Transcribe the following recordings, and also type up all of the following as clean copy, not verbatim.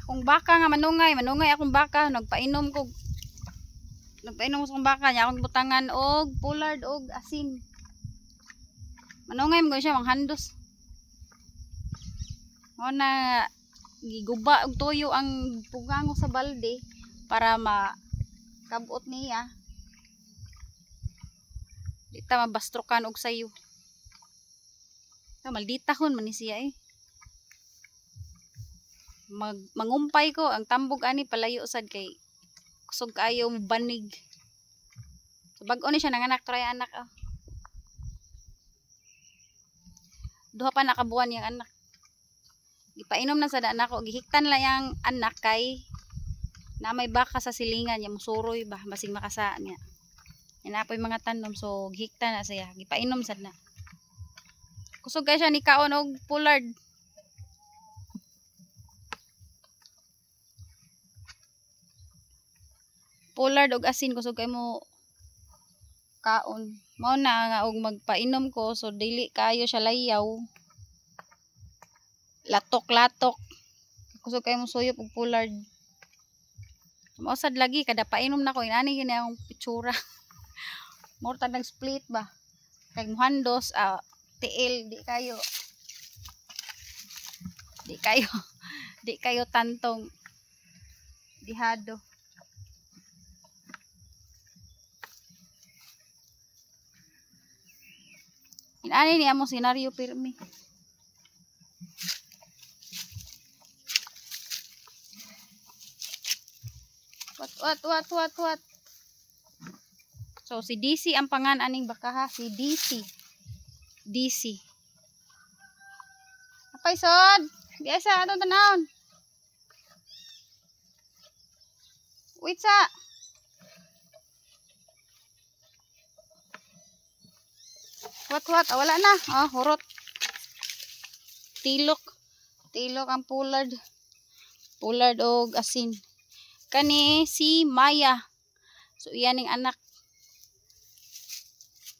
Akong baka nga manungay akong baka nagpainom ko sa akong baka niya akong butangan og pollard og asin. Manungay mo siya manghandos. Mo na giguba og toyo ang pugango sa balde para makabot niya. Di ta mabastrokan og sayo. Maldita hon man ni siya eh. Mangumpay ko ang tambog ani palayo sad kay kusog kayo banig. So bag-o ni siya nanganak try anak oh. Duha pa nakabuan yang anak. Gipainom na sad anak ko gihiktan lang yang anak kay na may baka sa silingan niya musuroy ba basig makasa niya. Inapoy mga tanom so gihiktan na siya gipainom sad na. Kusog kay siya ni kaon og pollard. Pollard og asin kusog kay mo kaon. Mao na nga og magpainom ko so dili kayo siya layaw. Latok-latok. Kusog kay mo suyop og pollard. Mao sad lagi kada painom nako inani gini akong pitsura. More tag split ba. Kay muhandos tiil di kayo tantong dihado. Inani ni among senaryo pirmi. What. So si DC ang pangan aning baka ha, si DC. Apay sod? Biasa atong tanawon. Wait sa. What? Wala na. Hurot. Tilok ang pollard. Pollard og asin. Kani si Maya. So iyan ning anak.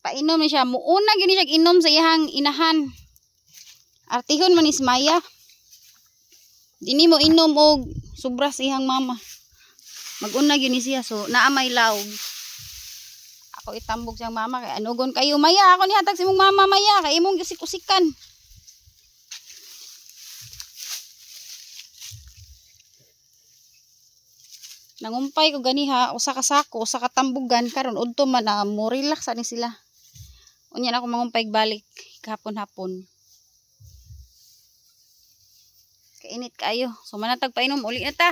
Painom ni siya. Muuna gyud ni siya inom sa iyang inahan. Artihon man is Maya. Dini mo inom og sobra sa iyang mama. Mag-una gyud ni siya so naa may lawg. Ako itambog siyang mama kay anugon kayo Maya ako ni hatag si imong mama Maya kay imong gisik-usikan. Nangumpay ko ganiha usa ka sako usa ka tambugan karon udto man mo relax ani sila. Unya na ako mangumpay balik hapon. Kainit kayo. So manatag painom uli na ta.